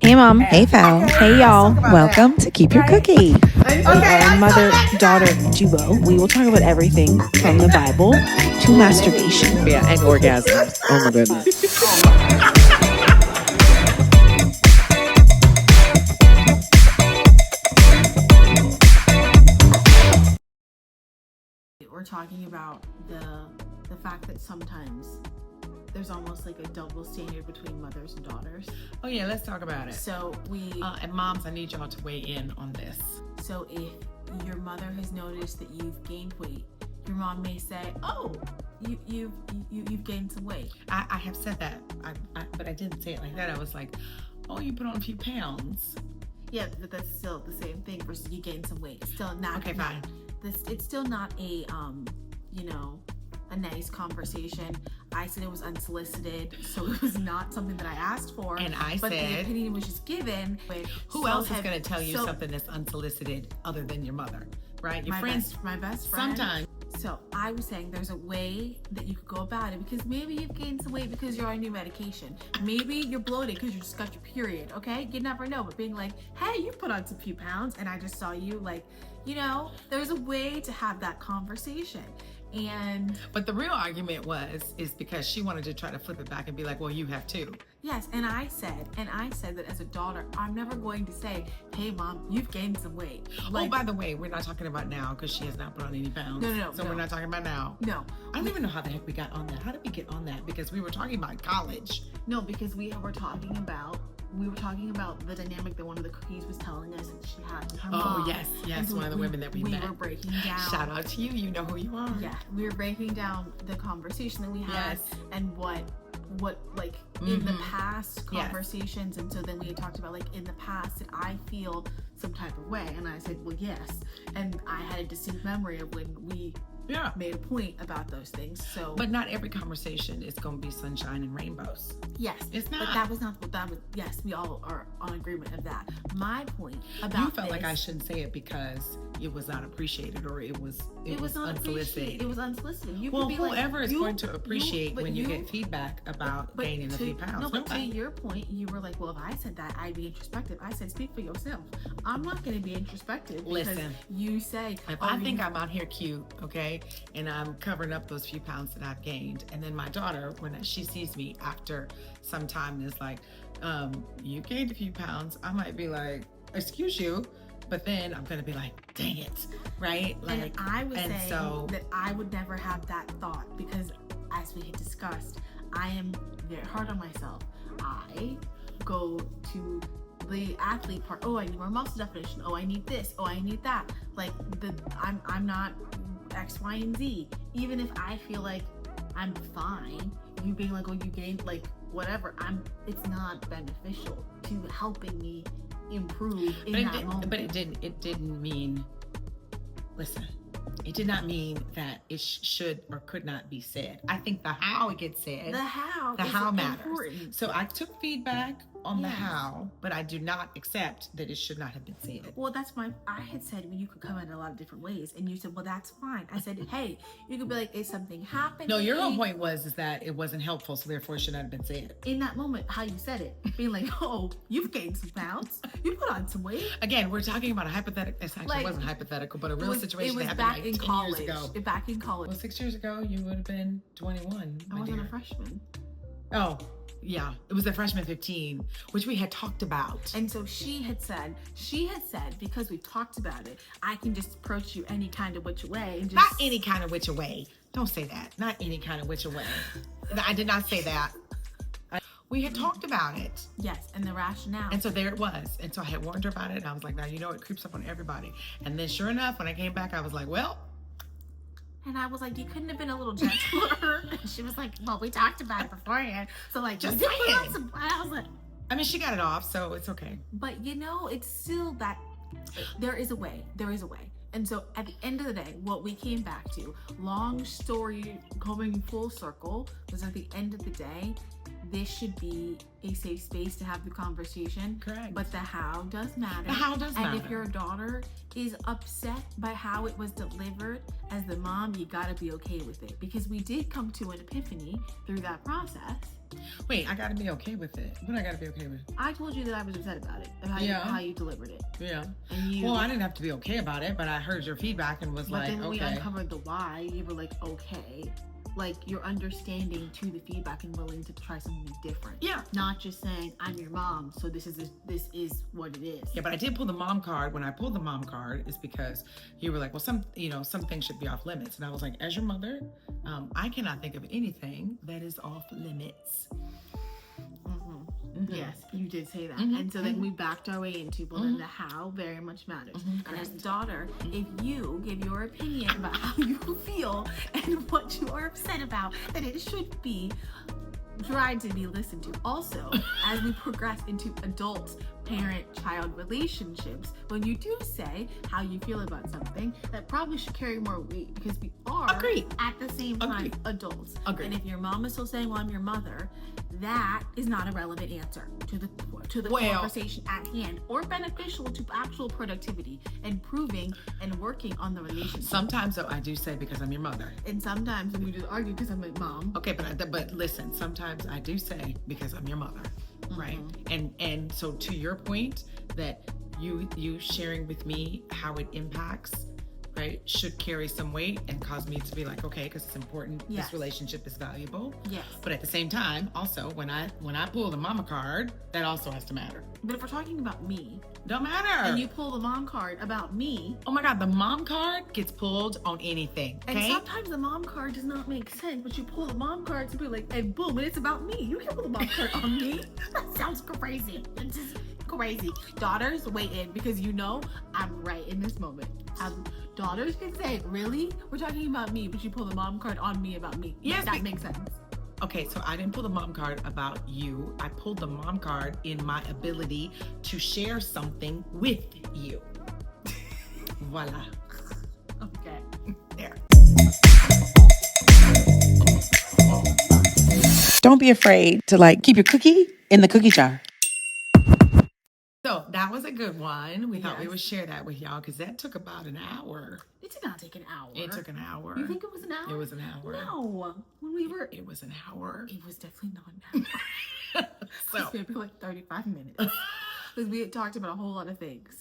Hey, Mom. Hey, Pal. Hey, y'all. Welcome to Keep Your Cookie, Okay, a mother-daughter duo. We will talk about everything from the Bible to masturbation. Yeah, and orgasms. Oh my goodness. We're talking about the fact that sometimes there's almost like a double standard between mothers and daughters. Oh yeah, let's talk about it. So and moms, I need y'all to weigh in on this. So if your mother has noticed that you've gained weight, your mom may say, "Oh, you've gained some weight." I have said that, but I didn't say it like that. I was like, "Oh, you put on a few pounds." Yeah, but that's still the same thing versus you gained some weight. It's still not Okay, fine. It's still not a a nice conversation. I said it was unsolicited, so it was not something that I asked for. And I but said, the opinion was just given. who else is going to tell you something that's unsolicited other than your mother, right? Your friends, my best friend. sometimes. So I was saying there's a way that you could go about it, because maybe you've gained some weight because you're on new medication. Maybe you're bloated because you just got your period, okay? You never know. But being like, hey, you put on some few pounds and I just saw you, like, there's a way to have that conversation. But the real argument is because she wanted to try to flip it back and be like, well, you have too. Yes, and I said that as a daughter, I'm never going to say, hey, Mom, you've gained some weight. Like, oh, by the way, we're not talking about now because she has not put on any pounds. No. So we're not talking about now. No. I don't even know how the heck we got on that. How did we get on that? Because we were talking about college. No, because we were talking about the dynamic that one of the Cookies was telling us that she had with her mom. Oh, yes, so one of the women that we met. We were breaking down. Shout out to you. You know who you are. Yeah, we were breaking down the conversation that we had. Yes. And what like in the past conversations. And so then we had talked about, like, in the past, did I feel some type of way? And I said, well, yes. And I had a distinct memory of when we made a point about those things. So, but not every conversation is going to be sunshine and rainbows. Yes, it's not. But that was not what that was. Yes, we all are on agreement of that. My point about you felt like I shouldn't say it because it was not appreciated, or it was not unsolicited. It was unsolicited. You well, could be whoever like, is going to appreciate when you get feedback about gaining a few pounds. No, but to your point, you were like, well, if I said that, I'd be introspective. I said, speak for yourself. I'm not going to be introspective. Listen, you say, if I think I'm out here cute, okay, and I'm covering up those few pounds that I've gained, and then my daughter, when she sees me after some time, is like, you gained a few pounds, I might be like, excuse you, but then I'm gonna be like, dang it, right? Like, and I was saying that I would never have that thought, because as we had discussed, I am very hard on myself. I go to the athlete part. Oh, I need more muscle definition. Oh, I need this. Oh, I need that. Like, I'm not X, Y, and Z. Even if I feel like I'm fine, you being like, oh, you gained, like, whatever, it's not beneficial to helping me improve in that moment. But it didn't mean, listen, it did not mean that it should or could not be said. I think the how it gets said, the how matters. Important. So I took feedback on the how, but I do not accept that it should not have been said. Well, I had said, well, you could come in a lot of different ways, and you said, well, that's fine. I said, hey, you could be like, is something happening? No, your whole point is that it wasn't helpful, so therefore it should not have been said. In that moment, how you said it, being like, oh, you've gained some pounds, you put on some weight. Again, we're talking about a hypothetical. It actually wasn't hypothetical, but a real situation that happened like 10 years ago. Back in college. Well, 6 years ago, you would have been 21. I wasn't a freshman. Oh, yeah, it was the freshman 15, which we had talked about. And so she had said, because we talked about it, I can just approach you any kind of which way. And just... Not any kind of which way. Don't say that. Not any kind of which way. I did not say that. We had talked about it. Yes, and the rationale. And so there it was. And so I had warned her about it. And I was like, now, it creeps up on everybody. And then sure enough, when I came back, I was like, well. And I was like, you couldn't have been a little gentler. And she was like, well, we talked about it beforehand. So, like, just saying. I was like, I mean, she got it off, so it's okay. But, it's still that there is a way. There is a way. And so at the end of the day, what we came back to, long story going full circle, was at the end of the day, this should be a safe space to have the conversation. Correct. But the how does matter. The how does matter. And if your daughter is upset by how it was delivered, as the mom, you gotta be okay with it. Because we did come to an epiphany through that process. Wait, I gotta be okay with it. What I gotta be okay with? I told you that I was upset about it, of how you delivered it. Yeah. And you, well, I didn't have to be okay about it, but I heard your feedback and was but like, then when we okay. uncovered the why, you were like, okay. Like, you're understanding to the feedback and willing to try something different. Yeah. Not just saying, I'm your mom, so this is what it is. Yeah, but I did pull the mom card. When I pulled the mom card, is because you were like, well, some things should be off limits. And I was like, as your mother, I cannot think of anything that is off limits. Mm-hmm. Yes, you did say that. Mm-hmm. And so then we backed our way into, well, then the how very much matters. And as a daughter, if you give your opinion about how you feel and what you are upset about, then it should be tried to be listened to. Also, as we progress into adult parent-child relationships, when you do say how you feel about something, that probably should carry more weight, because we are at the same time adults. And if your mom is still saying, well, I'm your mother, that is not a relevant answer to the conversation at hand, or beneficial to actual productivity and improving and working on the relationship. Sometimes, though, I do say because I'm your mother. And sometimes we just argue because I'm a mom. Okay, but listen, sometimes I do say because I'm your mother, right? And so to your point, that you sharing with me how it impacts, right, should carry some weight and cause me to be like, okay, because it's important. Yes. This relationship is valuable. Yes. But at the same time, also when I pull the mama card, that also has to matter. But if we're talking about me, don't matter. and you pull the mom card about me, oh my God, the mom card gets pulled on anything. Okay? And sometimes the mom card does not make sense, but you pull the mom card to be like, and boom, and it's about me. You can't pull the mom card on me. That sounds crazy. It's just crazy. Daughters, weigh in, because you know I'm right in this moment. Daughters can say, really? We're talking about me, but you pull the mom card on me about me. Yes, that makes sense. Okay, so I didn't pull the mom card about you. I pulled the mom card in my ability to share something with you. Voila. Okay. There. Don't be afraid to keep your cookie in the cookie jar. So that was a good one. We thought we Yes. would share that with y'all because that took about an hour. It did not take an hour. It took an hour. You think it was an hour? It was an hour. No. When we were... It was an hour. It was definitely not an hour. So Maybe like 35 minutes. Because we had talked about a whole lot of things.